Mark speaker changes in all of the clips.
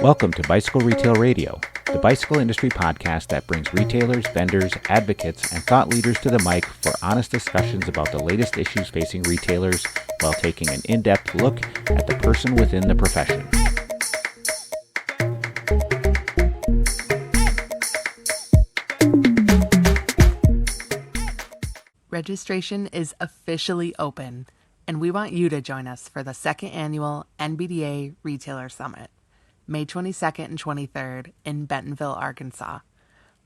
Speaker 1: Welcome to Bicycle Retail Radio, the bicycle industry podcast that brings retailers, vendors, advocates, and thought leaders to the mic for honest discussions about the latest issues facing retailers while taking an in-depth look at the person within the profession.
Speaker 2: Registration is officially open, and we want you to join us for the second annual NBDA Retailer Summit, May 22nd and 23rd in Bentonville, Arkansas.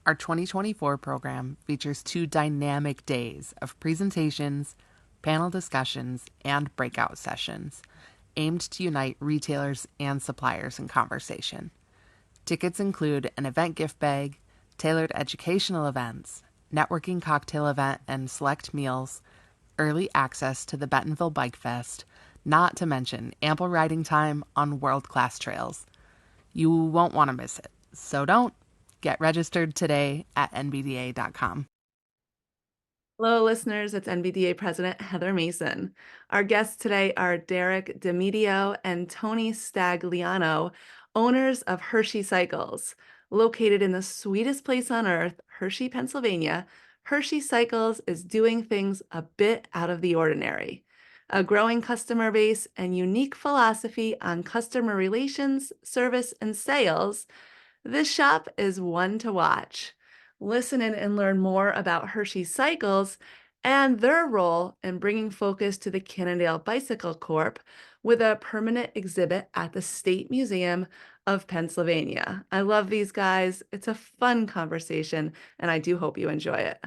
Speaker 2: Our 2024 program features 2 dynamic days of presentations, panel discussions, and breakout sessions aimed to unite retailers and suppliers in conversation. Tickets include an event gift bag, tailored educational events, networking cocktail event and select meals, early access to the Bentonville Bike Fest, not to mention ample riding time on world-class trails. You won't want to miss it, so don't. Get registered today at nbda.com.
Speaker 3: Hello, listeners. It's NBDA President Heather Mason. Our guests today are Derek DiMedio and Tony Stagliano, owners of Hershey Cycles. Located in the sweetest place on earth, Hershey, Pennsylvania, Hershey Cycles is doing things a bit out of the ordinary. A growing customer base and unique philosophy on customer relations, service, and sales, this shop is one to watch. Listen in and learn more about Hershey Cycles and their role in bringing focus to the Cannondale Bicycle Corp with a permanent exhibit at the State Museum of Pennsylvania. I love these guys. It's a fun conversation, and I do hope you enjoy it.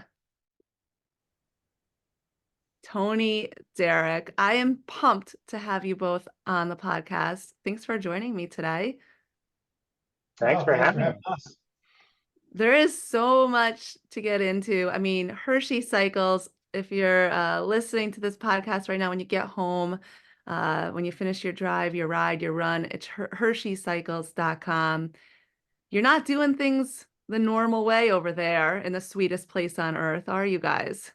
Speaker 3: Tony, Derek, I am pumped to have you both on the podcast. Thanks for joining me today.
Speaker 4: Thanks for having us.
Speaker 3: There is so much to get into. I mean, Hershey Cycles, if you're listening to this podcast right now, when you get home, when you finish your drive, your ride, your run, it's hersheycycles.com. You're not doing things the normal way over there in the sweetest place on earth, are you guys?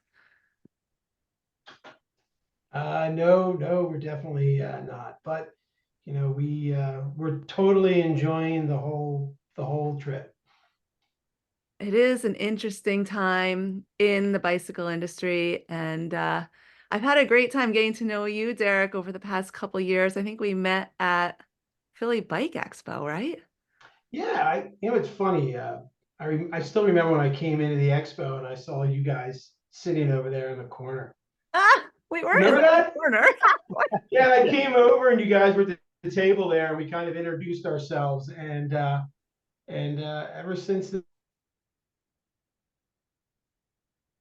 Speaker 4: No, we're definitely not. But you know, we're totally enjoying the whole trip.
Speaker 3: It is an interesting time in the bicycle industry, and I've had a great time getting to know you, Derek, over the past couple years. I think we met at Philly Bike Expo, right?
Speaker 4: Yeah, it's funny. I still remember when I came into the expo and I saw you guys sitting over there in the corner.
Speaker 3: We were
Speaker 4: Remember
Speaker 3: in the
Speaker 4: that?
Speaker 3: corner.
Speaker 4: Yeah, I came over and you guys were at the table there, and we kind of introduced ourselves, and ever since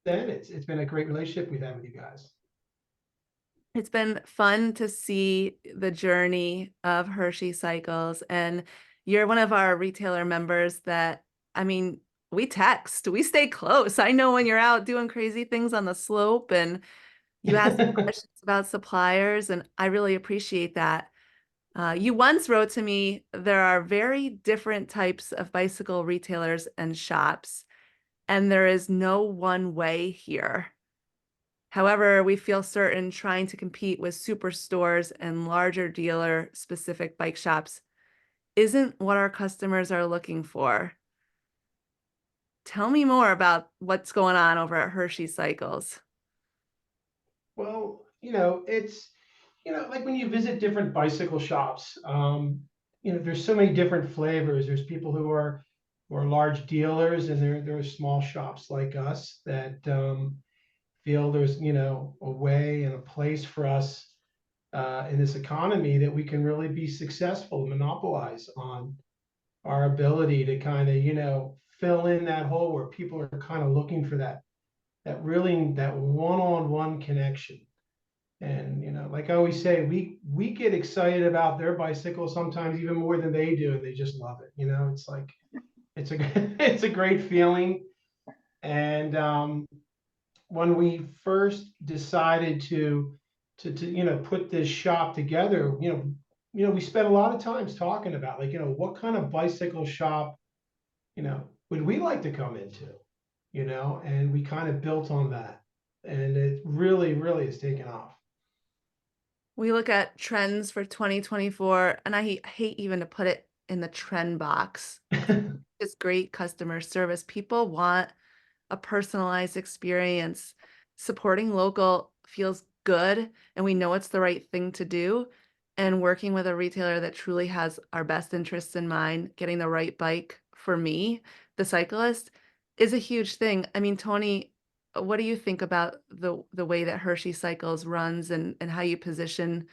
Speaker 4: then, it's been a great relationship we've had with you guys.
Speaker 3: It's been fun to see the journey of Hershey Cycles, and you're one of our retailer members that, I mean, we text, we stay close. I know when you're out doing crazy things on the slope and you ask questions about suppliers, and I really appreciate that. You once wrote to me, there are very different types of bicycle retailers and shops, and there is no one way here. However, we feel certain trying to compete with superstores and larger dealer-specific bike shops isn't what our customers are looking for. Tell me more about what's going on over at Hershey Cycles.
Speaker 4: Well, it's like when you visit different bicycle shops, there's so many different flavors. There's people who are large dealers, and there are small shops like us that feel there's a way and a place for us in this economy that we can really be successful and monopolize on our ability to kind of fill in that hole where people are kind of looking for that one-on-one connection. And like I always say, we get excited about their bicycles sometimes even more than they do, and they just love it. It's like it's a great feeling. And when we first decided to put this shop together, we spent a lot of times talking about, like, what kind of bicycle shop would we like to come into, and we kind of built on that, and it really has taken off.
Speaker 3: We look at trends for 2024, and I hate even to put it in the trend box. It's great customer service. People want a personalized experience. Supporting local feels good, and we know it's the right thing to do. And working with a retailer that truly has our best interests in mind, getting the right bike for me, the cyclist, is a huge thing. I mean, Tony, what do you think about the way that Hershey Cycles runs and how you position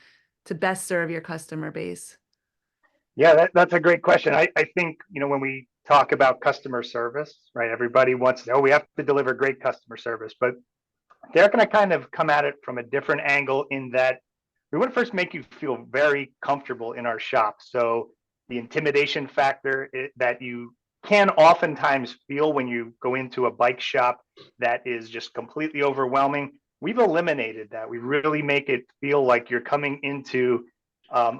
Speaker 3: to best serve your customer base?
Speaker 5: Yeah, that's a great question. I think, when we talk about customer service, right, everybody wants to, we have to deliver great customer service. But Derek and I kind of come at it from a different angle in that we want to first make you feel very comfortable in our shop. So the intimidation factor that you can oftentimes feel when you go into a bike shop that is just completely overwhelming, we've eliminated that. We really make it feel like you're coming into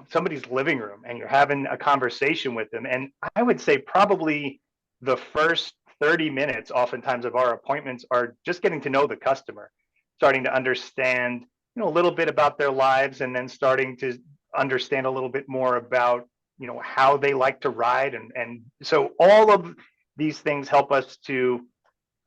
Speaker 5: somebody's living room and you're having a conversation with them. And I would say probably the first 30 minutes oftentimes of our appointments are just getting to know the customer, starting to understand a little bit about their lives, and then starting to understand a little bit more about how they like to ride. And so all of these things help us to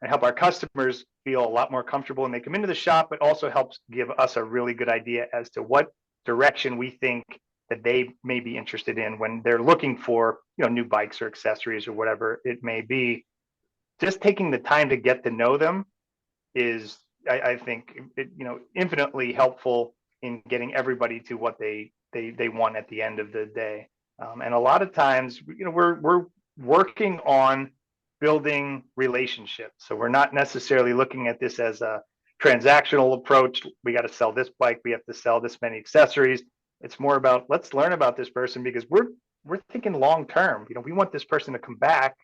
Speaker 5: and help our customers feel a lot more comfortable when they come into the shop, but also helps give us a really good idea as to what direction we think that they may be interested in when they're looking for new bikes or accessories or whatever it may be. Just taking the time to get to know them is, I think, infinitely helpful in getting everybody to what they want at the end of the day. And a lot of times, we're working on building relationships. So we're not necessarily looking at this as a transactional approach. We got to sell this bike. We have to sell this many accessories. It's more about, let's learn about this person, because we're thinking long term. We want this person to come back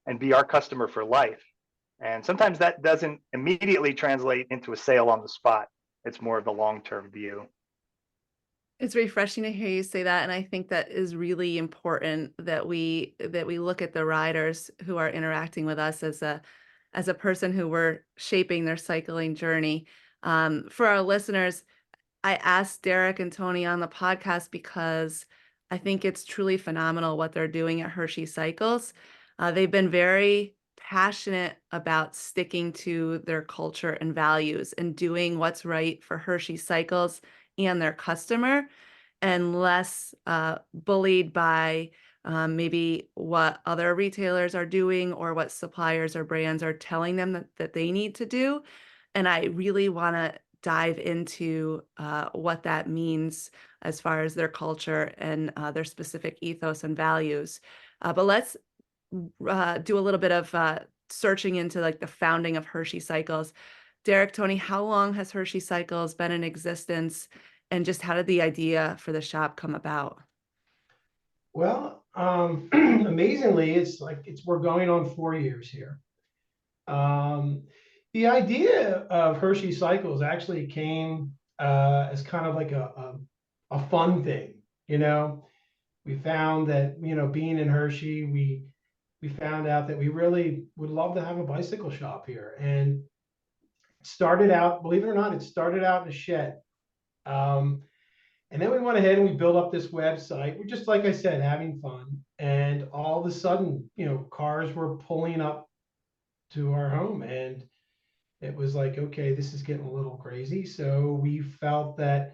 Speaker 5: and be our customer for life. And sometimes that doesn't immediately translate into a sale on the spot. It's more of the long-term view.
Speaker 3: It's refreshing to hear you say that, and I think that is really important that we look at the riders who are interacting with us as a person who we're shaping their cycling journey. For our listeners, I asked Derek and Tony on the podcast because I think it's truly phenomenal what they're doing at Hershey Cycles. They've been very passionate about sticking to their culture and values and doing what's right for Hershey Cycles and their customer, and less bullied by maybe what other retailers are doing or what suppliers or brands are telling them that they need to do. And I really want to dive into what that means as far as their culture and their specific ethos and values. But let's do a little bit of searching into like the founding of Hershey Cycles. Derek, Tony, how long has Hershey Cycles been in existence, and just how did the idea for the shop come about?
Speaker 4: Well, amazingly, we're going on 4 years here. The idea of Hershey Cycles actually came as kind of like a fun thing. We found that being in Hershey, we found out that we really would love to have a bicycle shop here, and started out, believe it or not, it started out in a shed. And then we went ahead and we built up this website. We're just, like I said, having fun. And all of a sudden, cars were pulling up to our home, and it was like, okay, this is getting a little crazy. So we felt that,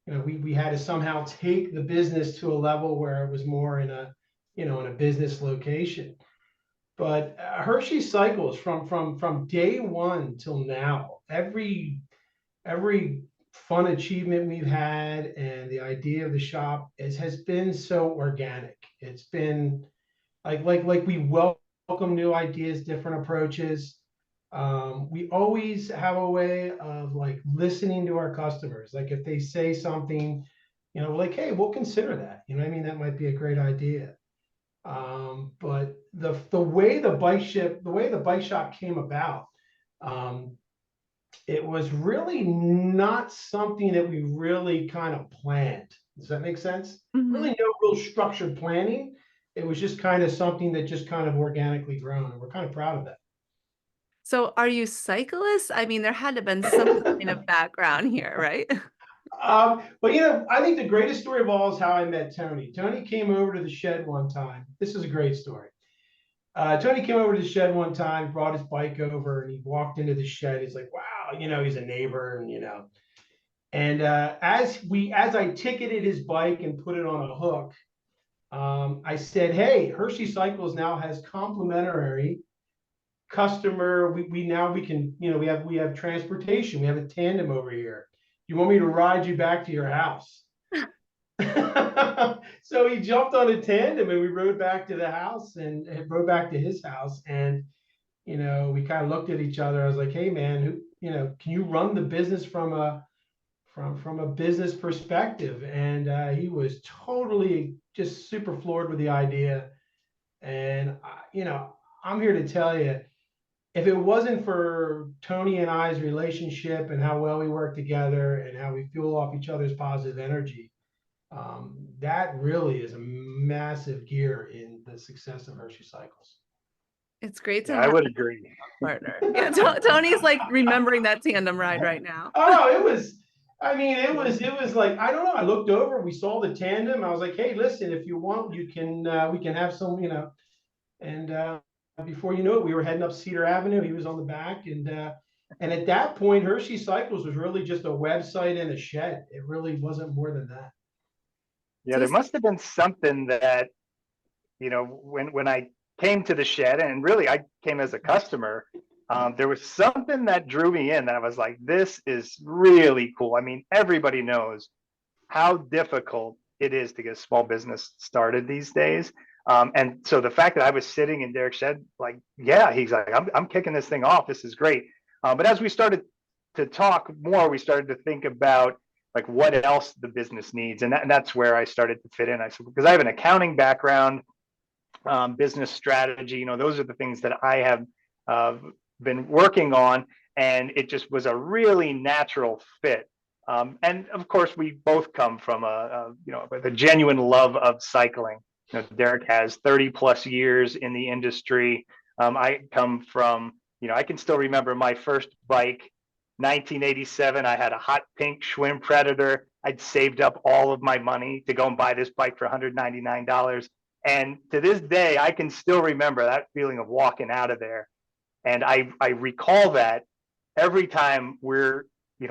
Speaker 4: we had to somehow take the business to a level where it was more in a business location. But Hershey Cycles, from day one till now, every fun achievement we've had and the idea of the shop has been so organic. It's been like we welcome new ideas, different approaches. We always have a way of like listening to our customers. Like if they say something, like, hey, we'll consider that. That might be a great idea. But the way the bike shop came about, it was really not something that we really kind of planned. Does that make sense?
Speaker 3: Mm-hmm.
Speaker 4: Really no real structured planning. It was just kind of something that just kind of organically grown, and we're kind of proud of that.
Speaker 3: So are you cyclists? I mean, there had to have been some kind of background here, right?
Speaker 4: But I think the greatest story of all is how I met Tony. Tony came over to the shed one time. This is a great story. Tony came over to the shed one time, brought his bike over, and he walked into the shed. He's like, wow, he's a neighbor, and as I ticketed his bike and put it on a hook, I said, hey, Hershey Cycles now has complimentary customer. We can, we have transportation. We have a tandem over here. You want me to ride you back to your house? So he jumped on a tandem and we rode back to the house and rode back to his house. And, we kind of looked at each other. I was like, hey man, can you run the business from a business perspective? And he was totally just super floored with the idea. And, I'm here to tell you, if it wasn't for Tony and I's relationship and how well we work together and how we fuel off each other's positive energy, that really is a massive gear in the success of Hershey Cycles.
Speaker 3: It's great to
Speaker 5: Yeah,
Speaker 3: have
Speaker 5: I would agree.
Speaker 3: a partner. Yeah, Tony's like remembering that tandem ride right now.
Speaker 4: Oh, it was like, I don't know. I looked over, we saw the tandem. I was like, hey, listen, if you want, we can have some, and before you know it, we were heading up Cedar Avenue. He was on the back, and at that point, Hershey Cycles was really just a website and a shed. It really wasn't more than that.
Speaker 5: Yeah, there must have been something that, when I came to the shed, and really I came as a customer, there was something that drew me in that I was like, this is really cool. I mean, everybody knows how difficult it is to get a small business started these days. And so the fact that I was sitting in Derek's shed, like, yeah, he's like, I'm kicking this thing off. This is great. But as we started to talk more, we started to think about like what else the business needs. And that's where I started to fit in. I said, because I have an accounting background, business strategy, those are the things that I have been working on. And it just was a really natural fit. And of course, we both come from with a genuine love of cycling. Derek has 30 plus years in the industry. I come from, I can still remember my first bike, 1987. I had a hot pink Schwinn Predator. I'd saved up all of my money to go and buy this bike for $199. And to this day, I can still remember that feeling of walking out of there. And I recall that every time we're,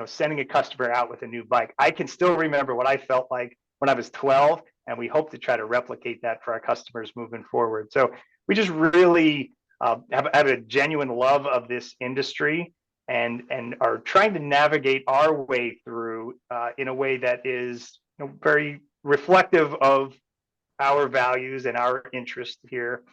Speaker 5: sending a customer out with a new bike. I can still remember what I felt like when I was 12. And we hope to try to replicate that for our customers moving forward. So we just really have a genuine love of this industry and are trying to navigate our way through in a way that is very reflective of our values and our interest here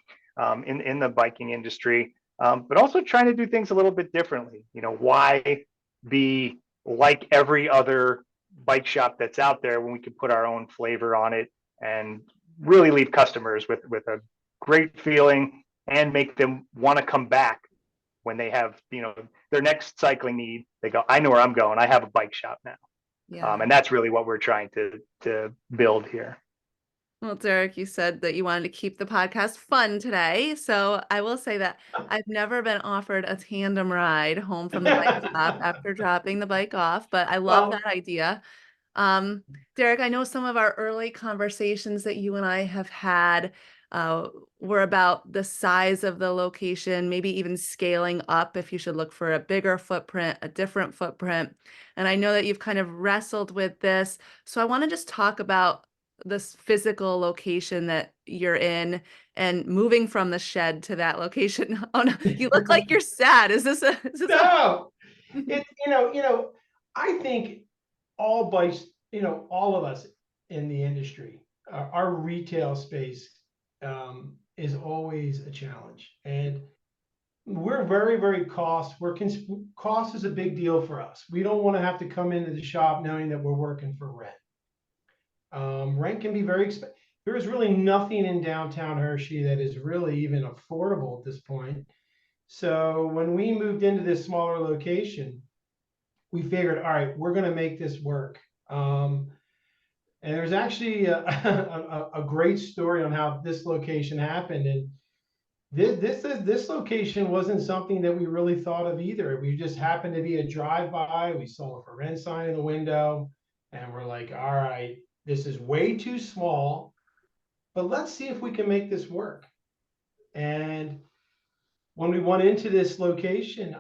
Speaker 5: in the biking industry, but also trying to do things a little bit differently. Why be like every other bike shop that's out there when we can put our own flavor on it and really leave customers with a great feeling and make them want to come back when they have, their next cycling need. They go, I know where I'm going. I have a bike shop now.
Speaker 3: Yeah.
Speaker 5: And that's really what we're trying to build here.
Speaker 3: Well, Derek, you said that you wanted to keep the podcast fun today. So I will say that I've never been offered a tandem ride home from the bike shop after dropping the bike off, but I love that idea. Derek, I know some of our early conversations that you and I have had were about the size of the location, maybe even scaling up if you should look for a bigger footprint, a different footprint. And I know that you've kind of wrestled with this. So I want to just talk about this physical location that you're in and moving from the shed to that location. Oh no, you look like you're sad. Is this
Speaker 4: No, it, I think all bikes, all of us in the industry, our retail space is always a challenge. And we're very, very cost is a big deal for us. We don't want to have to come into the shop knowing that we're working for rent. Rent can be very expensive. There is really nothing in downtown Hershey that is really even affordable at this point. So when we moved into this smaller location, we figured, all right, we're going to make this work. And there's actually a great story on how this location happened. And this location wasn't something that we really thought of either. We just happened to be a drive-by. We saw a for rent sign in the window. And we're like, all right, this is way too small, but let's see if we can make this work. And when we went into this location,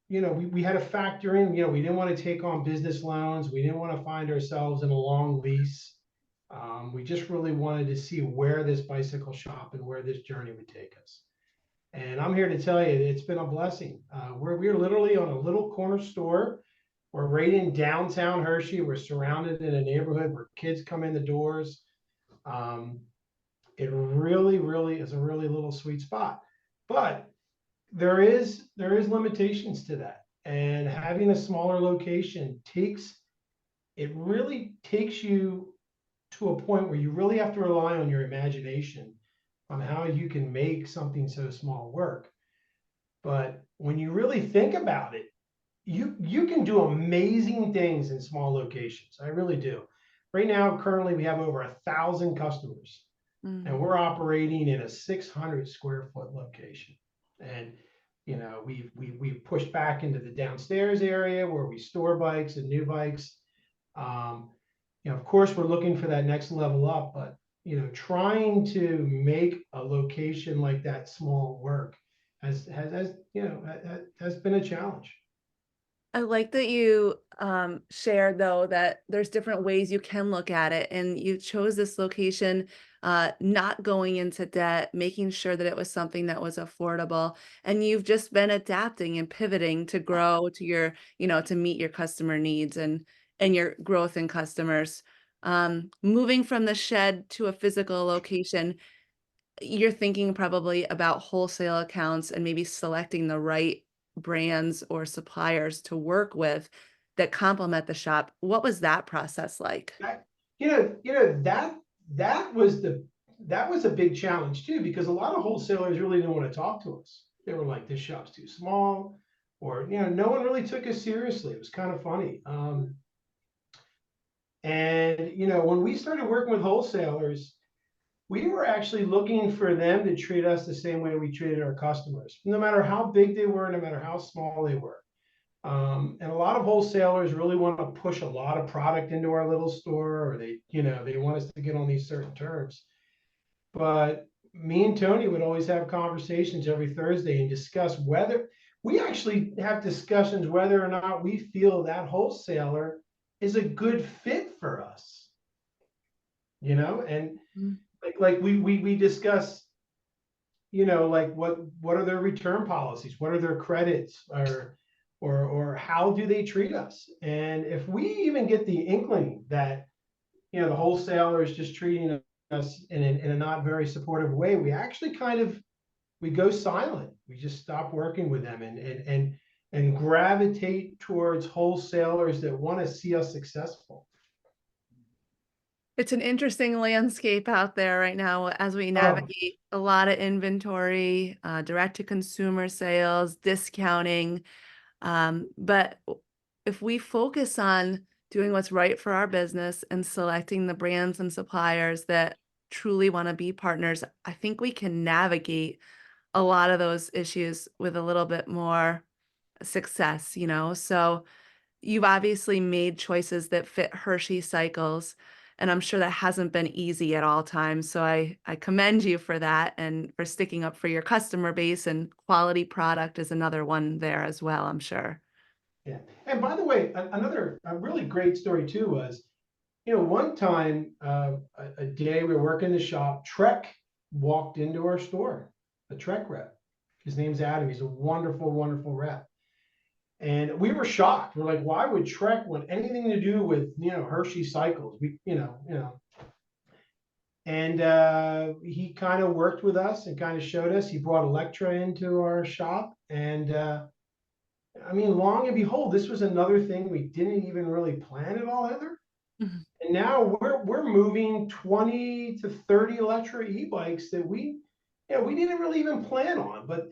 Speaker 4: we had to factor in, we didn't want to take on business loans. We didn't want to find ourselves in a long lease. We just really wanted to see where this bicycle shop and where this journey would take us. And I'm here to tell you, it's been a blessing. We're literally on a little corner store. We're right in downtown Hershey. We're surrounded in a neighborhood where kids come in the doors. It really, really is a really little sweet spot. But there is limitations to that. And having a smaller location really takes you to a point where you really have to rely on your imagination on how you can make something so small work. But when you really think about it, you can do amazing things in small locations. I really do. Right now, currently, we have over 1,000 customers, and we're operating in a 600 square foot location. And we've pushed back into the downstairs area where we store bikes and new bikes. Of course, we're looking for that next level up, but trying to make a location like that small work has been a challenge.
Speaker 3: I like that you shared, though, that there's different ways you can look at it, and you chose this location, not going into debt, making sure that it was something that was affordable, and you've just been adapting and pivoting to grow to your, to meet your customer needs and your growth in customers. Moving from the shed to a physical location, you're thinking probably about wholesale accounts and maybe selecting the right brands or suppliers to work with that complement the shop. What was that process like?
Speaker 4: That was a big challenge too, because a lot of wholesalers really didn't want to talk to us. They were like, this shop's too small, or no one really took us seriously. It was kind of funny. When we started working with wholesalers, we were actually looking for them to treat us the same way we treated our customers, no matter how big they were, no matter how small they were. And a lot of wholesalers really want to push a lot of product into our little store, or they want us to get on these certain terms. But me and Tony would always have conversations every Thursday and discuss whether whether or not we feel that wholesaler is a good fit for us. And like we discuss, like what are their return policies, what are their credits, or how do they treat us? And if we even get the inkling that the wholesaler is just treating us in a not very supportive way, we actually we go silent. We just stop working with them and gravitate towards wholesalers that want to see us successful.
Speaker 3: It's an interesting landscape out there right now as we navigate a lot of inventory, direct to consumer sales, discounting. But if we focus on doing what's right for our business and selecting the brands and suppliers that truly want to be partners, I think we can navigate a lot of those issues with a little bit more success, So you've obviously made choices that fit Hershey Cycles, and I'm sure that hasn't been easy at all times. So I commend you for that and for sticking up for your customer base, and quality product is another one there as well, I'm sure.
Speaker 4: Yeah. And by the way, a really great story too was, one time, a day we were working the shop, Trek walked into our store, a Trek rep. His name's Adam. He's a wonderful, wonderful rep. And we were shocked. We're like, why would Trek want anything to do with, Hershey Cycles? And he kind of worked with us and kind of showed us. He brought Electra into our shop. And long and behold, this was another thing we didn't even really plan at all, Heather. Mm-hmm. And now we're moving 20 to 30 Electra e-bikes that we didn't really even plan on, but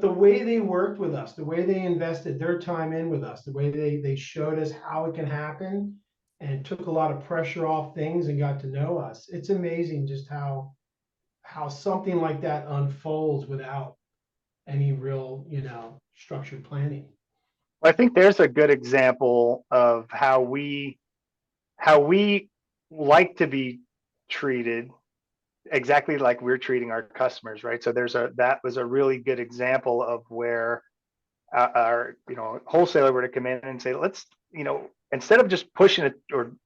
Speaker 4: the way they worked with us, the way they invested their time in with us, the way they showed us how it can happen and took a lot of pressure off things and got to know us. It's amazing just how something like that unfolds without any real, structured planning.
Speaker 5: I think there's a good example of how we how we like to be treated exactly like we're treating our customers, right? So that was a really good example of where our wholesaler were to come in and say, let's, instead of just pushing it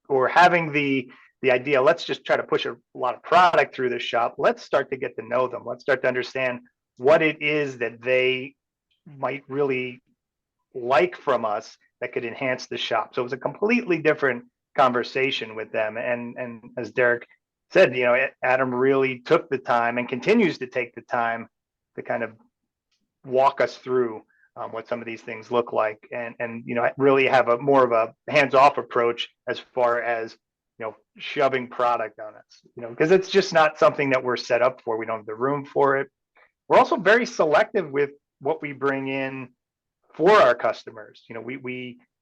Speaker 5: or having the idea, let's just try to push a lot of product through the shop. Let's start to get to know them. Let's start to understand what it is that they might really like from us that could enhance the shop. So it was a completely different conversation with them. And as Derek said, Adam really took the time and continues to take the time to kind of walk us through what some of these things look like, and really have a more of a hands-off approach as far as shoving product on us, because it's just not something that we're set up for. We don't have the room for it. We're also very selective with what we bring in for our customers.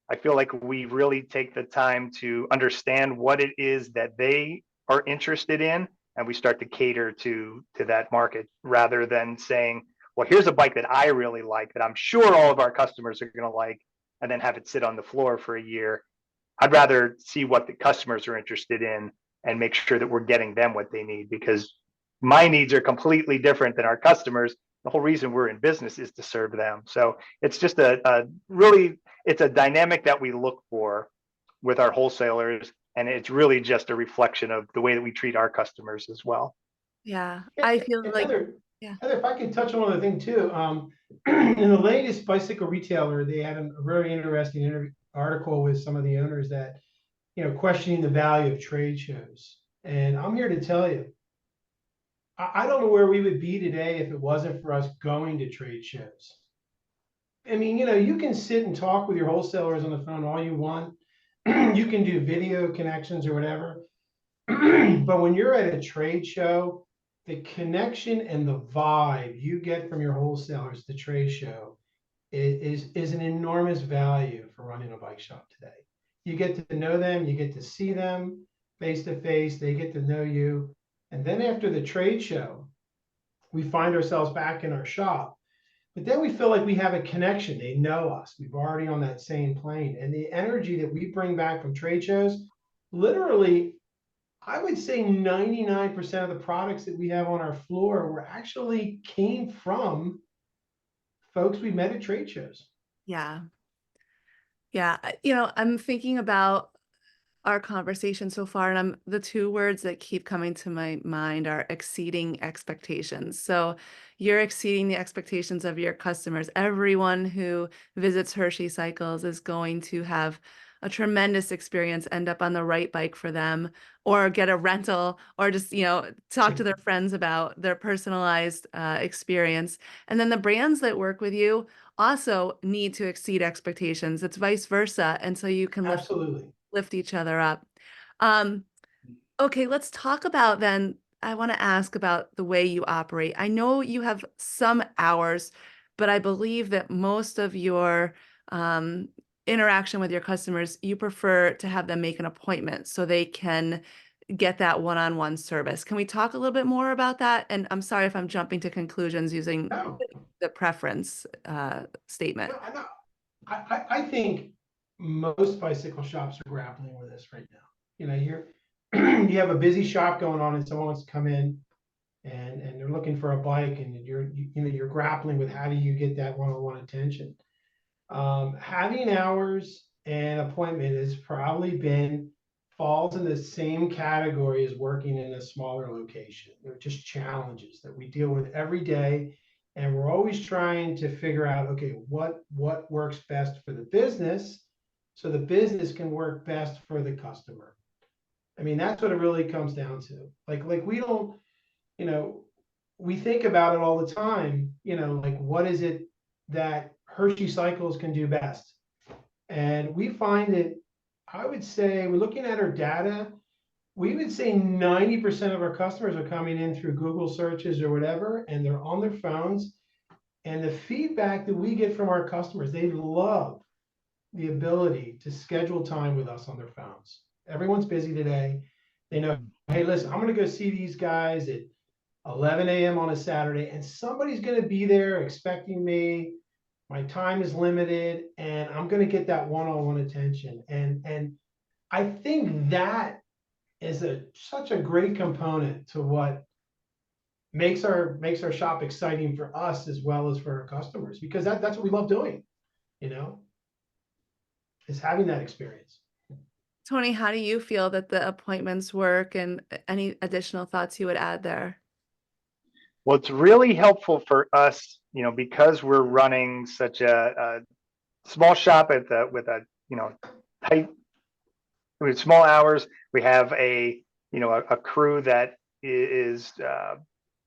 Speaker 5: I feel like we really take the time to understand what it is that they are interested in, and we start to cater to that market rather than saying, well, here's a bike that I really like that I'm sure all of our customers are going to like, and then have it sit on the floor for a year. I'd rather see what the customers are interested in and make sure that we're getting them what they need, because my needs are completely different than our customers. The whole reason we're in business is to serve them. So it's just it's a dynamic that we look for with our wholesalers, and it's really just a reflection of the way that we treat our customers as well.
Speaker 3: Yeah, I feel like,
Speaker 4: Heather,
Speaker 3: yeah.
Speaker 4: Heather, if I could touch on one other thing too. In the latest bicycle retailer, they had a very interesting article with some of the owners that, questioning the value of trade shows. And I'm here to tell you, I don't know where we would be today if it wasn't for us going to trade shows. I mean, you can sit and talk with your wholesalers on the phone all you want. You can do video connections or whatever. But when you're at a trade show, the connection and the vibe you get from your wholesalers at the trade show is an enormous value for running a bike shop today. You get to know them, you get to see them face to face, they get to know you. And then after the trade show, we find ourselves back in our shop. But then we feel like we have a connection. They know us. We've already on that same plane. And the energy that we bring back from trade shows, literally, I would say 99% of the products that we have on our floor were actually came from folks we met at trade shows.
Speaker 3: Yeah. Yeah. I'm thinking about our conversation so far, and the two words that keep coming to my mind are exceeding expectations. So you're exceeding the expectations of your customers. Everyone who visits Hershey Cycles is going to have a tremendous experience, end up on the right bike for them, or get a rental, or just, talk to their friends about their personalized experience. And then the brands that work with you also need to exceed expectations. It's vice versa. And so you can
Speaker 4: Absolutely
Speaker 3: lift each other up. Okay, let's talk about then. I want to ask about the way you operate. I know you have some hours, but I believe that most of your interaction with your customers, you prefer to have them make an appointment so they can get that one-on-one service. Can we talk a little bit more about that? And I'm sorry if I'm jumping to conclusions using the preference statement.
Speaker 4: No. I think most bicycle shops are grappling with this right now. You have a busy shop going on, and someone wants to come in and they're looking for a bike, and you're grappling with how do you get that one-on-one attention. Having hours and appointment has probably falls in the same category as working in a smaller location. They're just challenges that we deal with every day. And we're always trying to figure out, okay, what works best for the business so the business can work best for the customer. I mean, that's what it really comes down to. Like we don't, we think about it all the time, like what is it that Hershey Cycles can do best? And we find it, I would say, we're looking at our data, we would say 90% of our customers are coming in through Google searches or whatever, and they're on their phones. And the feedback that we get from our customers, they love the ability to schedule time with us on their phones. Everyone's busy today. They know, hey, listen, I'm going to go see these guys at 11 a.m. on a Saturday, and somebody's going to be there expecting me. My time is limited, and I'm going to get that one-on-one attention. And I think that is such a great component to what makes our shop exciting for us as well as for our customers, because that's what we love doing, you know, is having that experience.
Speaker 3: Tony, how do you feel that the appointments work, and any additional thoughts you would add there?
Speaker 5: Well, it's really helpful for us, because we're running such a small shop with a, tight, with small hours. We have a crew that is,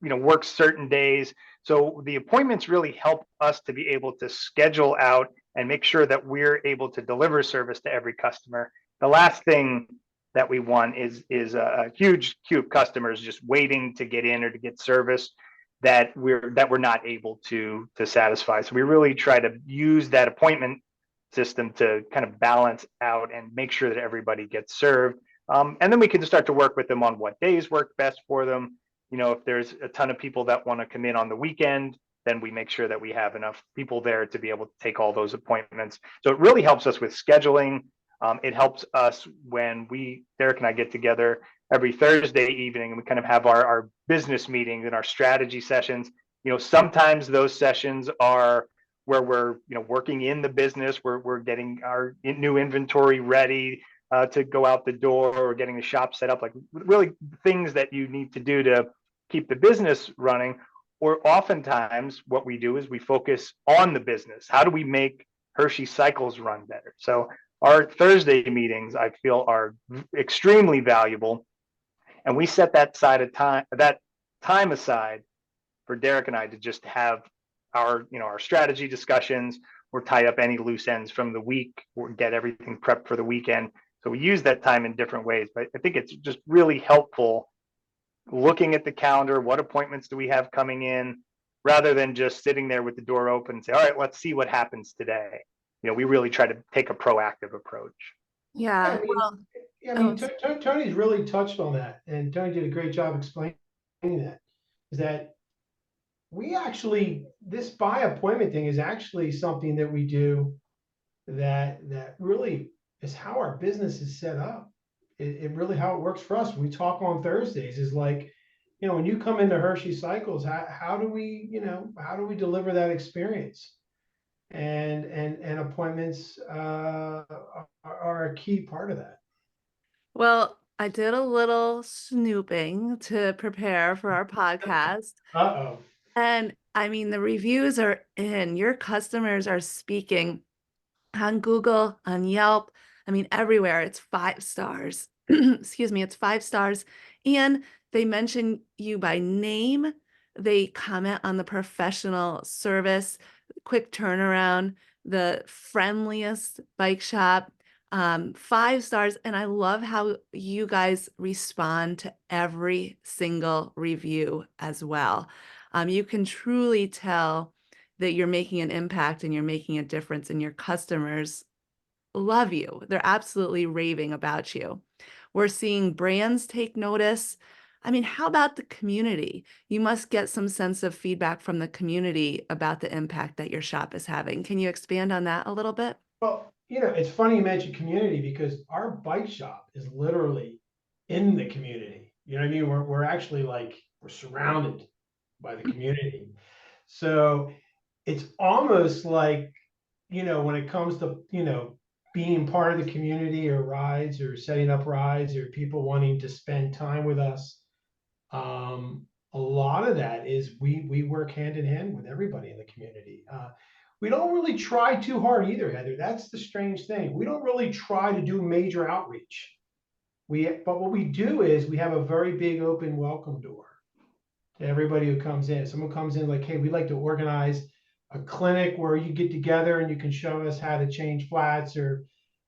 Speaker 5: works certain days. So the appointments really help us to be able to schedule out and make sure that we're able to deliver service to every customer. The last thing that we want is a huge queue of customers just waiting to get in or to get service that we're not able to satisfy. So we really try to use that appointment system to kind of balance out and make sure that everybody gets served. And then we can start to work with them on what days work best for them. If there's a ton of people that want to come in on the weekend, then we make sure that we have enough people there to be able to take all those appointments. So it really helps us with scheduling. It helps us when Derek and I get together every Thursday evening, and we kind of have our business meetings and our strategy sessions. Sometimes those sessions are where we're working in the business, we're getting our new inventory ready to go out the door, or getting the shop set up, like really things that you need to do to keep the business running. Or oftentimes what we do is we focus on the business. How do we make Hershey Cycles run better? So our Thursday meetings, I feel, are extremely valuable, and we set that time aside for Derek and I to just have our strategy discussions, or tie up any loose ends from the week, or get everything prepped for the weekend. So we use that time in different ways, but I think it's just really helpful looking at the calendar. What appointments do we have coming in, rather than just sitting there with the door open and say, all right, let's see what happens today. We really try to take a proactive approach.
Speaker 3: Yeah.
Speaker 4: Tony's really touched on that, and Tony did a great job explaining that. Is that this by appointment thing is actually something that we do that really is how our business is set up. It really how it works for us. When we talk on Thursdays is like, when you come into Hershey Cycles, how do we deliver that experience? And appointments are a key part of that.
Speaker 3: Well, I did a little snooping to prepare for our podcast.
Speaker 4: Uh-oh.
Speaker 3: And I mean, the reviews are in. Your customers are speaking on Google, on Yelp. I mean, everywhere. It's 5 stars. Excuse me, it's 5 stars. And they mention you by name. They comment on the professional service, quick turnaround, the friendliest bike shop. 5 stars. And I love how you guys respond to every single review as well. You can truly tell that you're making an impact and you're making a difference, and your customers love you. They're absolutely raving about you. We're seeing brands take notice. I mean, how about the community? You must get some sense of feedback from the community about the impact that your shop is having. Can you expand on that a little bit?
Speaker 4: Well, it's funny you mentioned community, because our bike shop is literally in the community. You know what I mean? We're actually we're surrounded by the community. So it's almost like, when it comes to, being part of the community, or rides, or setting up rides, or people wanting to spend time with us, a lot of that is we work hand in hand with everybody in the community. We don't really try too hard either, Heather. That's the strange thing. We don't really try to do major outreach. But what we do is we have a very big open welcome door to everybody who comes in. Someone comes in like, hey, we'd like to organize a clinic where you get together and you can show us how to change flats, or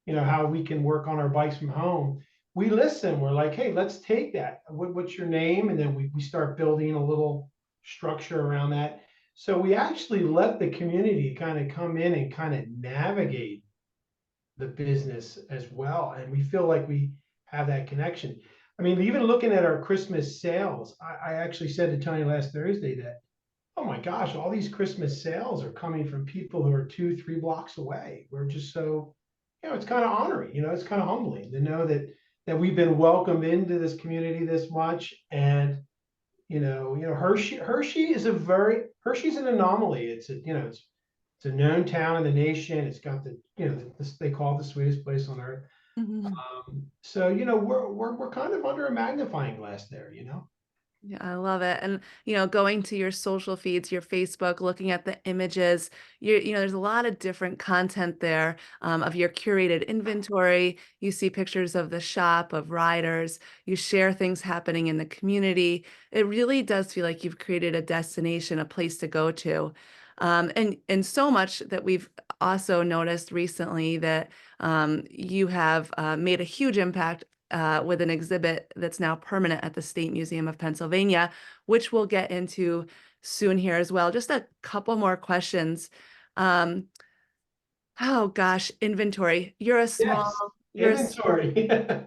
Speaker 4: how we can work on our bikes from home. We listen. We're like, hey, let's take that. What's your name? And then we start building a little structure around that. So we actually let the community kind of come in and kind of navigate the business as well. And we feel like we have that connection. I mean, even looking at our Christmas sales, I actually said to Tony last Thursday that, oh my gosh, all these Christmas sales are coming from people who are 2-3 blocks away. We're just so, it's kind of honoring, it's kind of humbling to know that we've been welcomed into this community this much. And Hershey's an anomaly. It's a known town in the nation. It's got they call it the sweetest place on earth.
Speaker 3: Mhm.
Speaker 4: So we're kind of under a magnifying glass there.
Speaker 3: Yeah, I love it. And, going to your social feeds, your Facebook, looking at the images, there's a lot of different content there of your curated inventory. You see pictures of the shop, of riders, you share things happening in the community. It really does feel like you've created a destination, a place to go to. And so much that we've also noticed recently that you have made a huge impact with an exhibit that's now permanent at the State Museum of Pennsylvania, which we'll get into soon here as well. Just a couple more questions. Um, oh gosh, inventory. You're a small,
Speaker 4: Yes,
Speaker 3: you're
Speaker 4: inventory.
Speaker 3: I,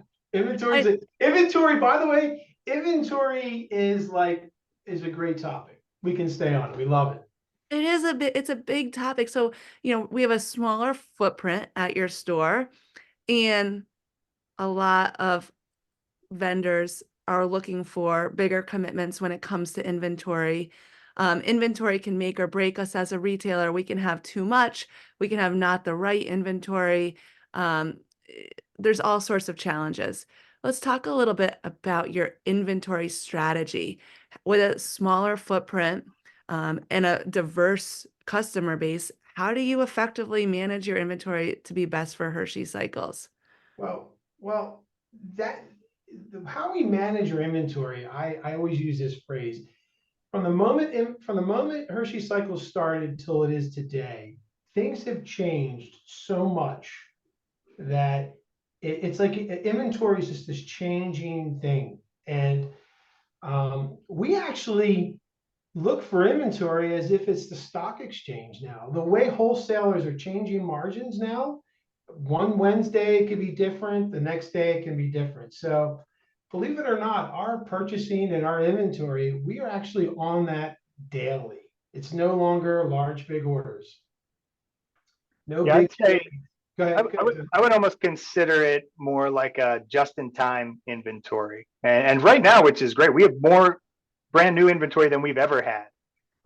Speaker 4: Inventory. By the way, inventory is a great topic. We can stay on it. We love it.
Speaker 3: it is it's a big topic. So, we have a smaller footprint at your store, and a lot of vendors are looking for bigger commitments when it comes to inventory. Inventory can make or break us as a retailer. We can have too much, we can have not the right inventory. Um, there's all sorts of challenges. Let's talk a little bit about your inventory strategy. With a smaller footprint and a diverse customer base, how do you effectively manage your inventory to be best for Hershey Cycles?
Speaker 4: Well, that how we manage your inventory. I always use this phrase from the moment Hershey Cycles started till it is today. Things have changed so much that it's like inventory is just this changing thing. And we actually look for inventory as if it's the stock exchange now. The way wholesalers are changing margins now, one Wednesday it could be different, the next day it can be different. So believe it or not, our purchasing and our inventory, we are actually on that daily. It's no longer large, big orders. No
Speaker 5: Yeah,
Speaker 4: big.
Speaker 5: I'd say
Speaker 4: Go
Speaker 5: I,
Speaker 4: ahead.
Speaker 5: w- I would I would almost consider it more like a just-in-time inventory. And right now, which is great, we have more brand new inventory than we've ever had.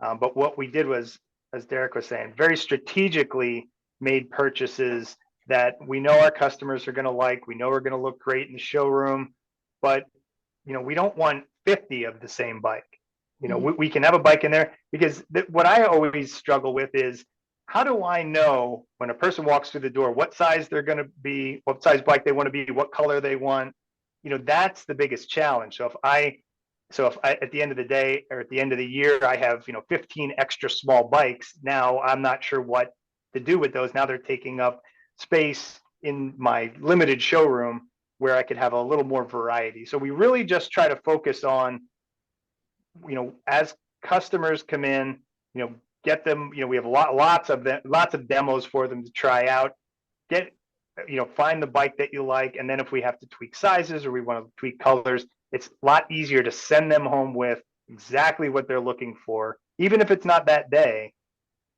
Speaker 5: But what we did was, as Derek was saying, very strategically made purchases that we know our customers are going to like. We know we're going to look great in the showroom, but we don't want 50 of the same bike. We can have a bike in there because what I always struggle with is how do I know when a person walks through the door what size they're going to be, what size bike they want to be, what color they want. That's the biggest challenge. So if I at the end of the day or at the end of the year I have 15 extra small bikes, now I'm not sure what to do with those. Now they're taking up space in my limited showroom where I could have a little more variety. So we really just try to focus on, as customers come in, get them, we have lots of them, lots of demos for them to try out, get, find the bike that you like. And then if we have to tweak sizes or we want to tweak colors, it's a lot easier to send them home with exactly what they're looking for, even if it's not that day.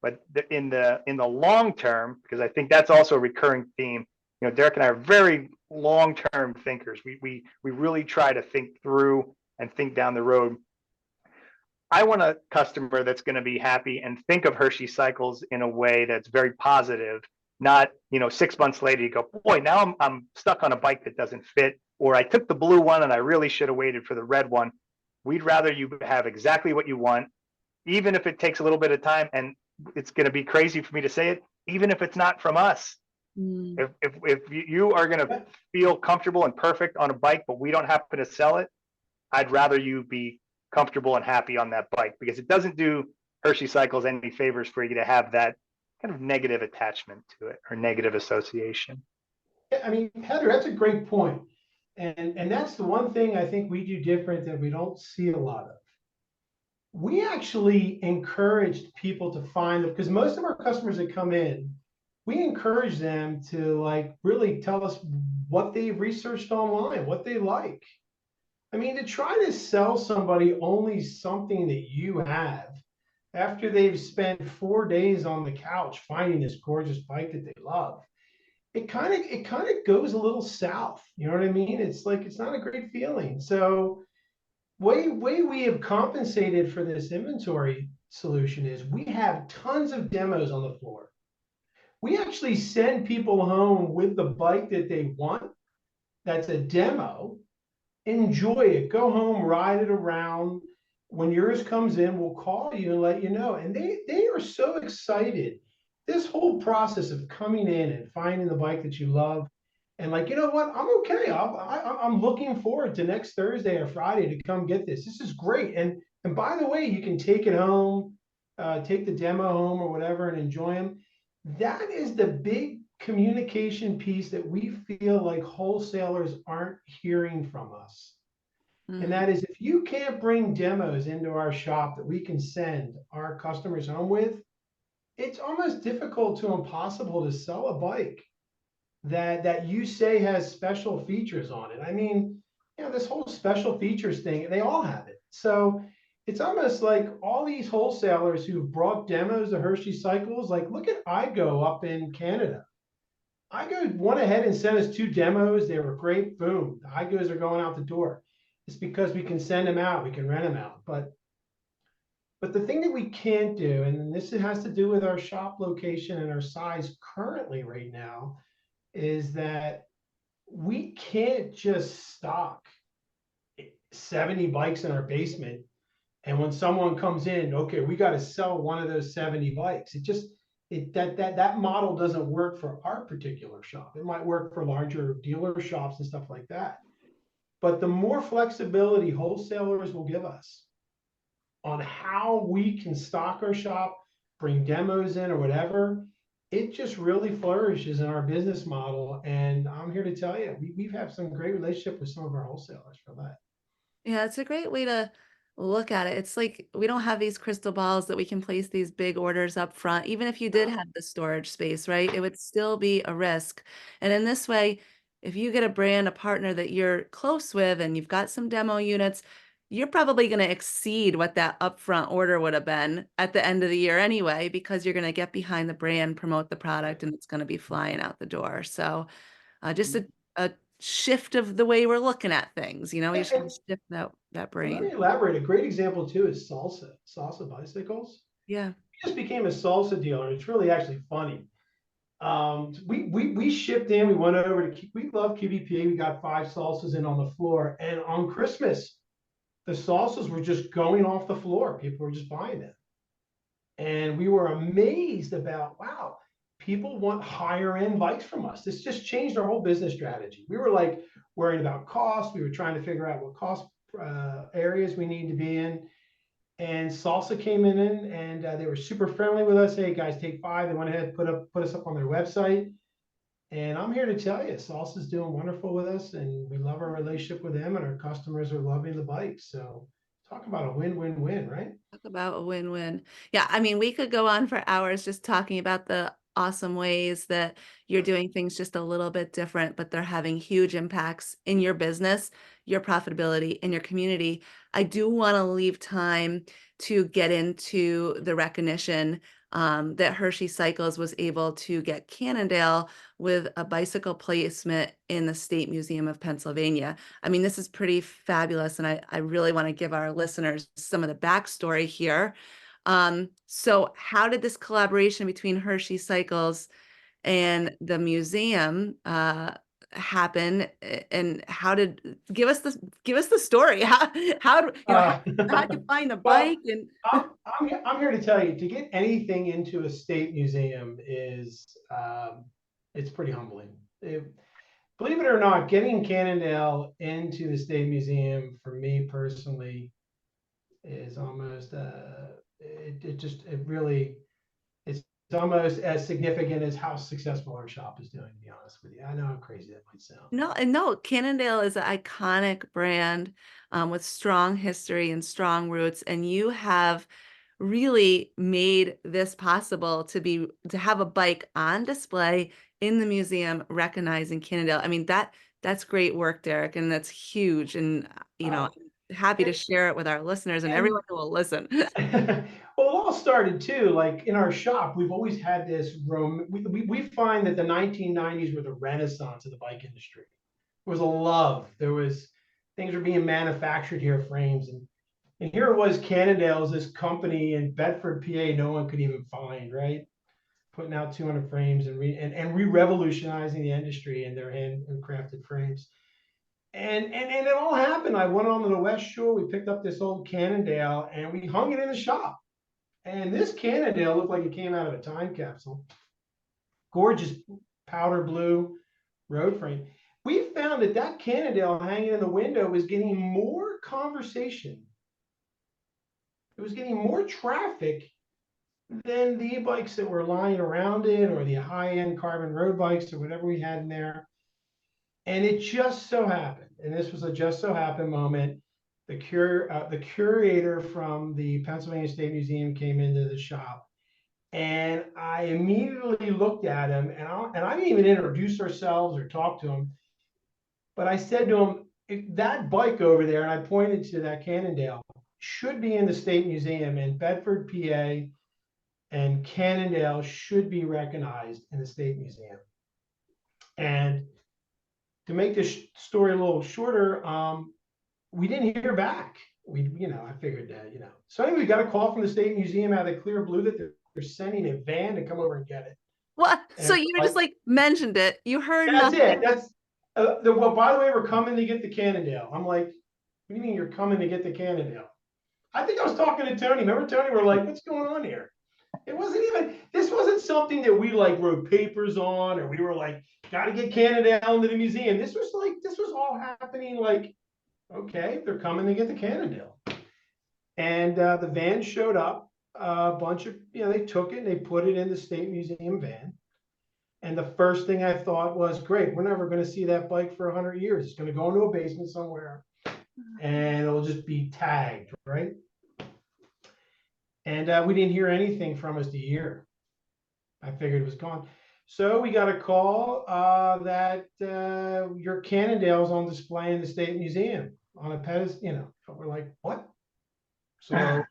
Speaker 5: But in the long term, because I think that's also a recurring theme, Derek and I are very long-term thinkers. We really try to think through and think down the road. I want a customer that's going to be happy and think of Hershey Cycles in a way that's very positive. Not 6 months later you go, boy, now I'm stuck on a bike that doesn't fit, or I took the blue one and I really should have waited for the red one. We'd rather you have exactly what you want, even if it takes a little bit of time. And it's going to be crazy for me to say it, even if it's not from us.
Speaker 3: Mm.
Speaker 5: If you are going to feel comfortable and perfect on a bike, but we don't happen to sell it, I'd rather you be comfortable and happy on that bike, because it doesn't do Hershey Cycles any favors for you to have that kind of negative attachment to it or negative association.
Speaker 4: I mean, Heather, that's a great point. And that's the one thing I think we do different that we don't see a lot of. We actually encouraged people to find, because most of our customers that come in, we encourage them to really tell us what they've researched online, what they like. I mean, to try to sell somebody only something that you have after they've spent 4 days on the couch finding this gorgeous bike that they love, it kind of goes a little south. You know what I mean? It's like it's not a great feeling. So way we have compensated for this inventory solution is we have tons of demos on the floor. We actually send people home with the bike that they want. That's a demo. Enjoy it. Go home, ride it around. When yours comes in, we'll call you and let you know. And they are so excited. This whole process of coming in and finding the bike that you love, and like, you know what? I'm okay. I'm looking forward to next Thursday or Friday to come get this. This is great. And by the way, you can take it home, take the demo home or whatever, and enjoy them. That is the big communication piece that we feel like wholesalers aren't hearing from us. And that is, if you can't bring demos into our shop that we can send our customers home with, it's almost difficult to impossible to sell a bike that you say has special features on it. I mean, this whole special features thing, they all have it. So it's almost like all these wholesalers who've brought demos to Hershey Cycles, like look at IGO up in Canada. IGO went ahead and sent us 2 demos. They were great. Boom. The IGOs are going out the door. It's because we can send them out. We can rent them out. But the thing that we can't do, and this has to do with our shop location and our size currently right now, is that we can't just stock 70 bikes in our basement. And when someone comes in, okay, we got to sell one of those 70 bikes. That model doesn't work for our particular shop. It might work for larger dealer shops and stuff like that. But the more flexibility wholesalers will give us on how we can stock our shop, bring demos in or whatever, it just really flourishes in our business model. And I'm here to tell you, we've had some great relationship with some of our wholesalers for that.
Speaker 3: Yeah, it's a great way to look at it. It's like we don't have these crystal balls that we can place these big orders up front. Even if you did have the storage space, right? It would still be a risk. And in this way, if you get a brand, a partner that you're close with and you've got some demo units, you're probably going to exceed what that upfront order would have been at the end of the year anyway, because you're going to get behind the brand, promote the product, and it's going to be flying out the door. So just a shift of the way we're looking at things, you just want to shift that
Speaker 4: Let
Speaker 3: brain.
Speaker 4: me elaborate. A great example too is Salsa Bicycles.
Speaker 3: Yeah.
Speaker 4: We just became a Salsa dealer. It's really actually funny. We shipped in, we went over to, we love QBPA. We got 5 salsas in on the floor. And on Christmas, the salsas were just going off the floor. People were just buying them. And we were amazed about, wow, people want higher end bikes from us. This just changed our whole business strategy. We were like worrying about cost. We were trying to figure out what cost areas we need to be in. And Salsa came in and they were super friendly with us. Hey guys, take 5. They went ahead and put us up on their website. And I'm here to tell you, Salsa's doing wonderful with us, and we love our relationship with them, and our customers are loving the bikes. So talk about a win-win-win, right?
Speaker 3: Talk about a win-win. Yeah, I mean, we could go on for hours just talking about the awesome ways that you're doing things just a little bit different, but they're having huge impacts in your business, your profitability, in your community. I do want to leave time to get into the recognition that Hershey Cycles was able to get Cannondale with a bicycle placement in the State Museum of Pennsylvania. I mean, this is pretty fabulous, and I really want to give our listeners some of the backstory here. So how did this collaboration between Hershey Cycles and the museum happen, and give us the story? How'd you find the bike? And
Speaker 4: I'm here to tell you, to get anything into a state museum is it's pretty humbling. Believe it or not, getting Cannondale into the state museum for me personally is almost it's almost as significant as how successful our shop is doing, to be honest with you. I know how crazy that might sound.
Speaker 3: No, Cannondale is an iconic brand with strong history and strong roots, and you have really made this possible to have a bike on display in the museum recognizing Cannondale. I mean, that's great work, Derek, and that's huge. And I'm happy to share it with our listeners and everyone who will listen.
Speaker 4: Well, all started too, like in our shop, we've always had this room. We find that the 1990s were the renaissance of the bike industry. There was a love. There was things were being manufactured here, frames, and here it was, Cannondale's, this company in Bedford, PA, no one could even find, right? Putting out 200 frames and re-revolutionizing the industry in their handcrafted frames. And it all happened. I went on to the West Shore. We picked up this old Cannondale and we hung it in the shop. And this Cannondale looked like it came out of a time capsule. Gorgeous powder blue road frame. We found that Cannondale hanging in the window was getting more conversation. It was getting more traffic than the e-bikes that were lying around it, or the high-end carbon road bikes, or whatever we had in there. And it just so happened, and this was a just so happened moment, the curator from the Pennsylvania State Museum came into the shop, and I immediately looked at him, and I didn't even introduce ourselves or talk to him, but I said to him, that bike over there, and I pointed to that Cannondale, should be in the State Museum in Bedford, PA, and Cannondale should be recognized in the State Museum. And to make this story a little shorter, we didn't hear back. I figured that, So anyway, we got a call from the State Museum out of the clear blue that they're sending a van to come over and get it.
Speaker 3: What?
Speaker 4: And
Speaker 3: So you just like mentioned it. You heard
Speaker 4: that's
Speaker 3: nothing.
Speaker 4: it. That's well, by the way, we're coming to get the Cannondale. I'm like, what do you mean you're coming to get the Cannondale? I think I was talking to Tony. Remember, Tony? We're like, what's going on here? This wasn't something that we like wrote papers on, or we were like, got to get Cannondale into the museum. This was all happening like, okay, they're coming to get the Cannondale. And the van showed up, a bunch of, they took it and they put it in the State Museum van. And the first thing I thought was, great, we're never going to see that bike for 100 years. It's going to go into a basement somewhere and it'll just be tagged, right? And we didn't hear anything from us a year. I figured it was gone. So we got a call that your Cannondale's on display in the State Museum on a pedestal, We're like, what? So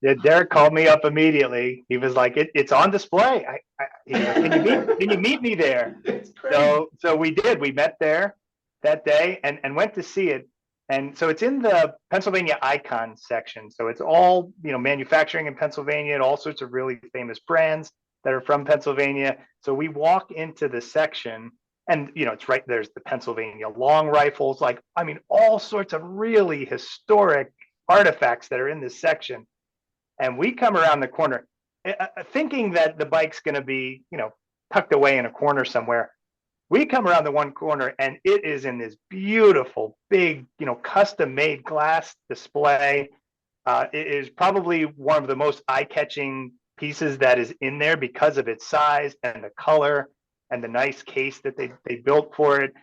Speaker 5: Yeah, Derek called me up immediately. He was like, it's on display. Can you meet me there?
Speaker 4: It's crazy.
Speaker 5: So we did. We met there that day and went to see it. And so it's in the Pennsylvania Icon section. So it's all, manufacturing in Pennsylvania and all sorts of really famous brands that are from Pennsylvania. So we walk into the section and, it's right, there's the Pennsylvania long rifles, all sorts of really historic artifacts that are in this section. And we come around the corner thinking that the bike's going to be, tucked away in a corner somewhere. We come around the one corner and it is in this beautiful, big, custom made glass display. It is probably one of the most eye-catching pieces that is in there because of its size and the color and the nice case that they built for it.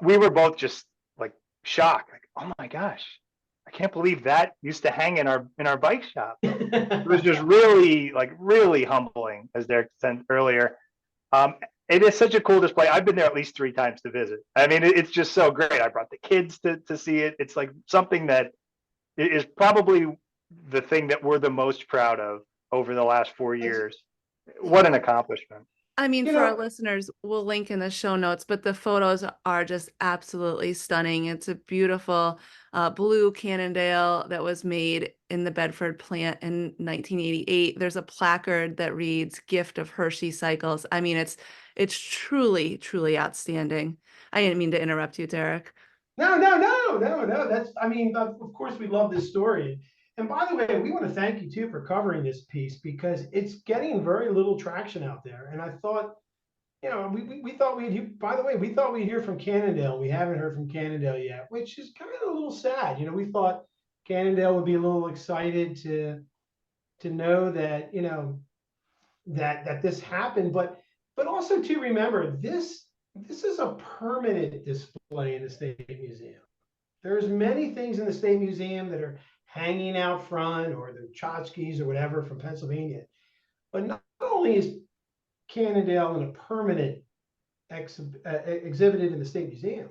Speaker 5: We were both just like shocked, like, oh my gosh, I can't believe that used to hang in our bike shop. It was just really humbling, as Derek said earlier. It is such a cool display. I've been there at least 3 times to visit. I mean, it's just so great. I brought the kids to see it. It's like something that is probably the thing that we're the most proud of over the last 4 years. What an accomplishment.
Speaker 3: I mean, for our listeners, we'll link in the show notes, but the photos are just absolutely stunning. It's a beautiful blue Cannondale that was made in the Bedford plant in 1988. There's a placard that reads "Gift of Hershey Cycles." I mean, it's truly, truly outstanding. I didn't mean to interrupt you, Derek.
Speaker 4: No. Of course, we love this story. And by the way, we want to thank you too for covering this piece because it's getting very little traction out there. And I thought, we thought by the way, we thought we'd hear from Cannondale. We haven't heard from Cannondale yet, which is kind of a little sad. We thought Cannondale would be a little excited to know that, that this happened, but also to remember this is a permanent display in the State Museum. There's many things in the State Museum that are hanging out front, or the tchotchkes or whatever from Pennsylvania. But not only is Cannondale in a permanent exhibited in the State Museum,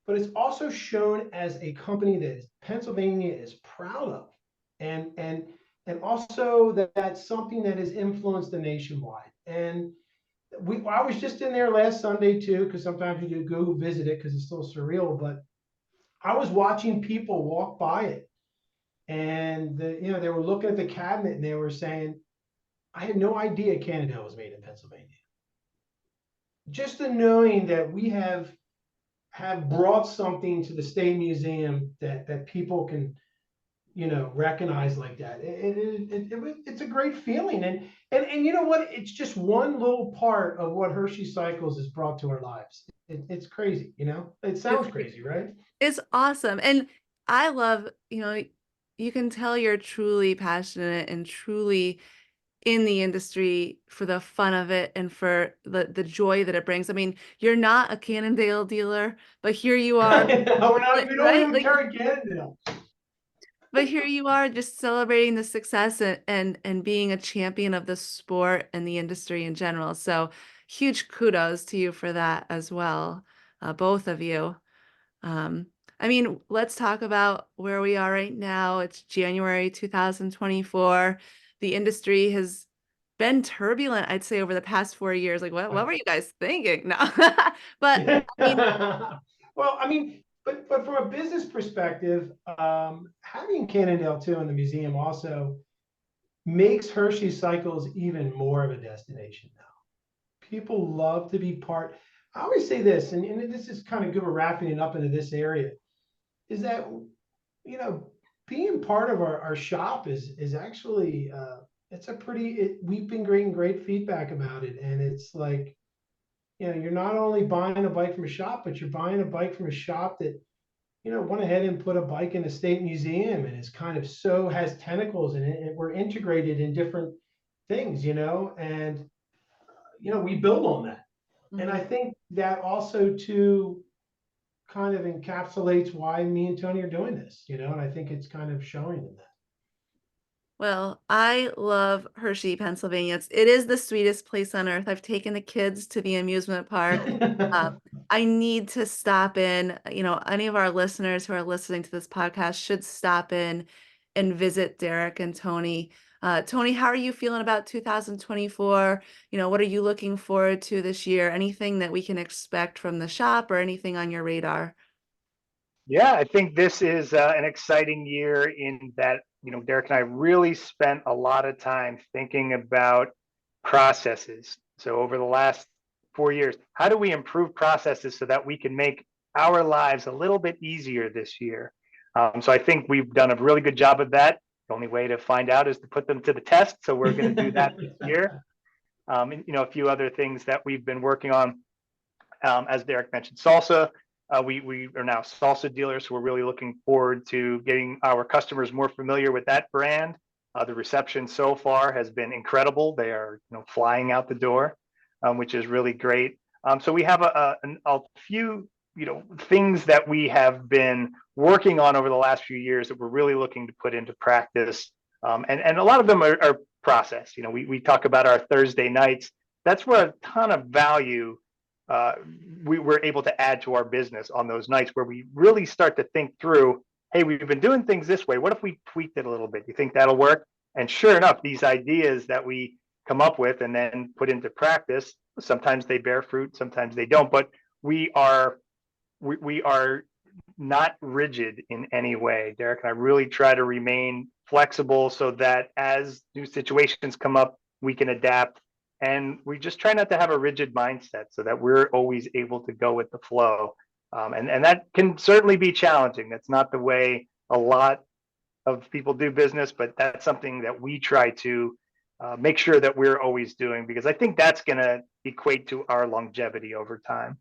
Speaker 4: but it's also shown as a company that Pennsylvania is proud of. And and also that that's something that has influenced the nationwide. And I was just in there last Sunday too, because sometimes you do go visit it because it's still surreal. But I was watching people walk by it, and they were looking at the cabinet and they were saying, "I had no idea Cannondale was made in Pennsylvania." Just the knowing that we have brought something to the state museum that people can recognize like that. It's a great feeling, and you know what? It's just one little part of what Hershey Cycles has brought to our lives. It's crazy, It sounds crazy, right?
Speaker 3: It's awesome. And I love, you can tell you're truly passionate and truly in the industry for the fun of it and for the joy that it brings. I mean, you're not a Cannondale dealer, but here you are,
Speaker 4: We don't
Speaker 3: right?
Speaker 4: even carry Cannondale.
Speaker 3: But here you are just celebrating the success and being a champion of the sport and the industry in general. So huge kudos to you for that as well, both of you. I mean, let's talk about where we are right now. It's January 2024. The industry has been turbulent, I'd say, over the past 4 years. Like, what were you guys thinking? No, but I mean,
Speaker 4: well, but from a business perspective, having Cannondale too in the museum also makes Hershey Cycles even more of a destination now. People love to be part. I always say this, and this is kind of good. We're wrapping it up into this area. Is that being part of our shop is actually it's a pretty. We've been getting great feedback about it, and it's like you're not only buying a bike from a shop, but you're buying a bike from a shop that went ahead and put a bike in a state museum, and it's kind of has tentacles in it, and we're integrated in different things, and we build on that. And I think that also too kind of encapsulates why me and Tony are doing this, and I think it's kind of showing in that.
Speaker 3: Well, I love Hershey, Pennsylvania. It is the sweetest place on earth. I've taken the kids to the amusement park. I need to stop in. Any of our listeners who are listening to this podcast should stop in and visit Derek and Tony. Tony, how are you feeling about 2024? What are you looking forward to this year? Anything that we can expect from the shop or anything on your radar?
Speaker 5: Yeah, I think this is an exciting year in that, Derek and I really spent a lot of time thinking about processes. So over the last 4 years, how do we improve processes so that we can make our lives a little bit easier this year? So I think we've done a really good job of that. The only way to find out is to put them to the test. So we're going to do that this year. And, a few other things that we've been working on, as Derek mentioned, salsa. We are now salsa dealers, so we're really looking forward to getting our customers more familiar with that brand. The reception so far has been incredible. They are flying out the door, which is really great. So we have a few things that we have been working on over the last few years that we're really looking to put into practice. And a lot of them are process. We talk about our Thursday nights. That's where a ton of value we were able to add to our business on those nights, where we really start to think through, hey, we've been doing things this way. What if we tweaked it a little bit? You think that'll work? And sure enough, these ideas that we come up with and then put into practice, sometimes they bear fruit, sometimes they don't. But we are not rigid in any way. Derek and I really try to remain flexible so that as new situations come up, we can adapt. And we just try not to have a rigid mindset so that we're always able to go with the flow. And that can certainly be challenging. That's not the way a lot of people do business, but that's something that we try to make sure that we're always doing, because I think that's going to equate to our longevity over time.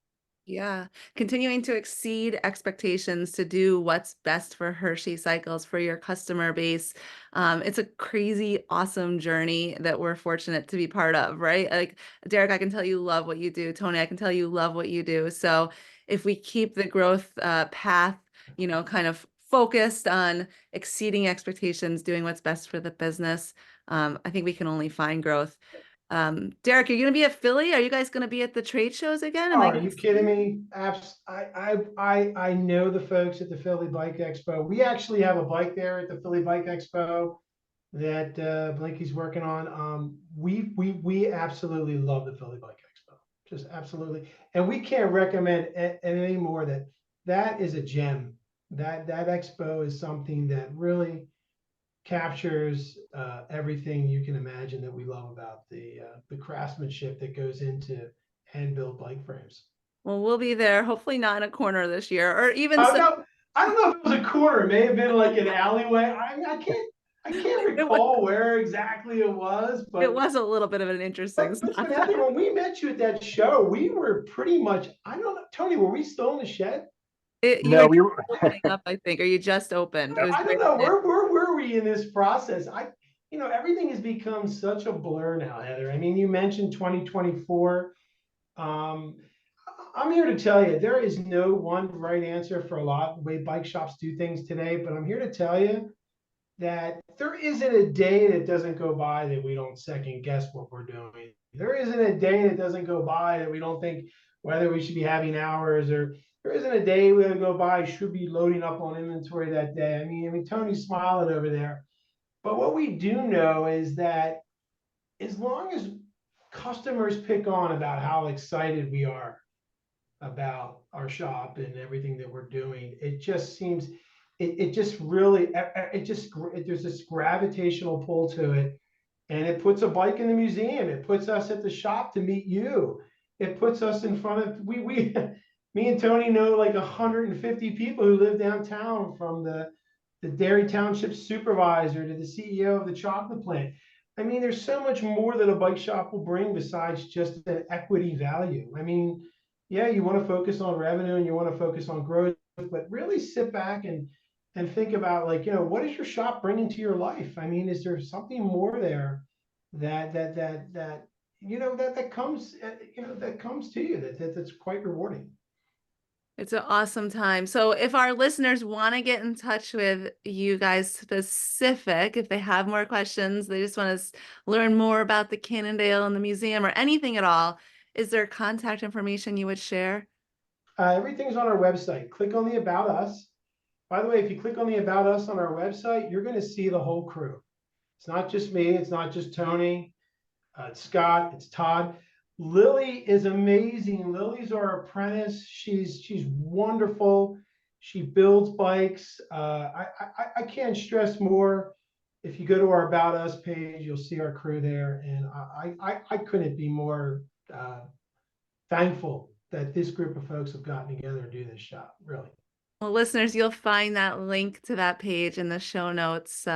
Speaker 3: Yeah, continuing to exceed expectations to do what's best for Hershey Cycles for your customer base. It's a crazy, awesome journey that we're fortunate to be part of, right? Like Derek, I can tell you love what you do. Tony, I can tell you love what you do. So if we keep the growth path, kind of focused on exceeding expectations, doing what's best for the business, I think we can only find growth. Derek, are you going to be at Philly? Are you guys going to be at the trade shows again?
Speaker 4: Oh, are you kidding me? I know the folks at the Philly Bike Expo. We actually have a bike there at the Philly Bike Expo. that Blinky's working on. We absolutely love the Philly Bike Expo, just absolutely, and we can't recommend any more. That is a gem. That expo is something that really captures everything you can imagine that we love about the craftsmanship that goes into hand built bike frames.
Speaker 3: Well, we'll be there. Hopefully not in a corner this year, or even
Speaker 4: Oh
Speaker 3: so.
Speaker 4: no, I don't know if it was a corner. It may have been like an alleyway. I can't
Speaker 3: It was,
Speaker 4: recall where exactly it was,
Speaker 3: it was a little bit of an interesting spot.
Speaker 4: Heather, when we met you at that show, we were pretty much, I don't know, Tony, were we still in the shed?
Speaker 3: You
Speaker 5: No,
Speaker 3: were
Speaker 5: we
Speaker 3: just
Speaker 5: were.
Speaker 3: opening up, I think, or you just opened. It was
Speaker 4: I don't
Speaker 3: very
Speaker 4: know.
Speaker 3: new.
Speaker 4: Where were we in this process? Everything has become such a blur now, Heather. I mean, you mentioned 2024. Um, I'm here to tell you, there is no one right answer for a lot of the way bike shops do things today, but I'm here to tell you that there isn't a day that doesn't go by that we don't second guess what we're doing. There isn't a day that doesn't go by that we don't think whether we should be having hours, or there isn't a day that go by should be loading up on inventory that day. I mean, Tony's smiling over there. But what we do know is that as long as customers pick on about how excited we are about our shop and everything that we're doing, it just seems it just really there's this gravitational pull to it, and it puts a bike in the museum. It puts us at the shop to meet you. It puts us in front of we me and Tony know like 150 people who live downtown, from the Dairy Township supervisor to the CEO of the chocolate plant. I mean, there's so much more that a bike shop will bring besides just an equity value. I mean, yeah, you want to focus on revenue and you want to focus on growth, but really sit back and think about, like, what is your shop bringing to your life? I mean, is there something more there that comes that comes to you that's quite rewarding?
Speaker 3: It's an awesome time. So if our listeners want to get in touch with you guys specific, if they have more questions, they just want to learn more about the Cannondale and the museum or anything at all, is there contact information you would share?
Speaker 4: Everything's on our website. Click on the About Us. By the way, if you click on the About Us on our website, you're going to see the whole crew. It's not just me. It's not just Tony. It's Scott. It's Todd. Lily is amazing. Lily's our apprentice. She's wonderful. She builds bikes. I can't stress more. If you go to our About Us page, you'll see our crew there, and I couldn't be more thankful that this group of folks have gotten together to do this shop. Really.
Speaker 3: Well, listeners, you'll find that link to that page in the show notes.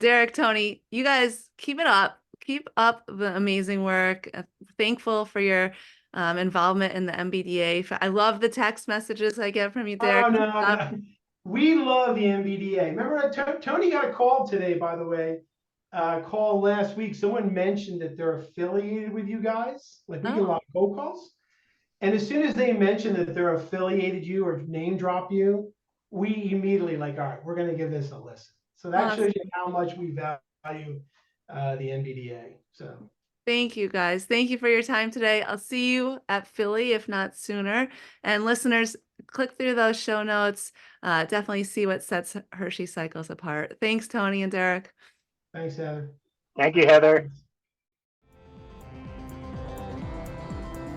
Speaker 3: Derek, Tony, you guys keep it up. Keep up the amazing work. Thankful for your involvement in the MBDA. I love the text messages I get from you, Derek.
Speaker 4: Oh, no. We love the MBDA. Remember, Tony got a call today, by the way. Call last week. Someone mentioned that they're affiliated with you guys. Like, we get a lot of cold calls. And as soon as they mention that they're affiliated you or name drop you, we immediately like, all right, we're going to give this a listen. So that shows you how much we value the NBDA. So
Speaker 3: thank you, guys. Thank you for your time today. I'll see you at Philly, if not sooner. And listeners, click through those show notes. Definitely see what sets Hershey Cycles apart. Thanks, Tony and Derek.
Speaker 4: Thanks, Heather.
Speaker 5: Thank you, Heather.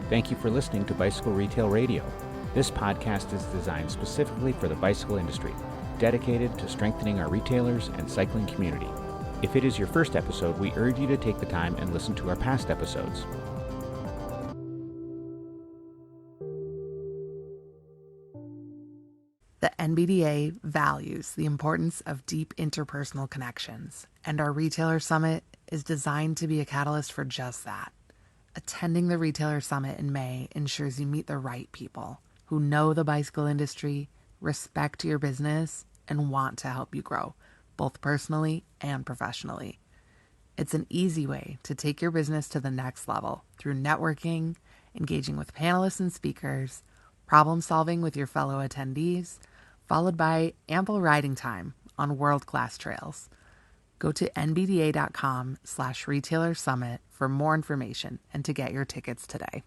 Speaker 1: Thank you for listening to Bicycle Retail Radio. This podcast is designed specifically for the bicycle industry, dedicated to strengthening our retailers and cycling community. If it is your first episode, we urge you to take the time and listen to our past episodes.
Speaker 2: The NBDA values the importance of deep interpersonal connections, and our Retailer Summit is designed to be a catalyst for just that. Attending the Retailer Summit in May ensures you meet the right people who know the bicycle industry, respect your business, and want to help you grow, both personally and professionally. It's an easy way to take your business to the next level through networking, engaging with panelists and speakers, problem solving with your fellow attendees, followed by ample riding time on world-class trails. Go to nbda.com/retailer summit for more information and to get your tickets today.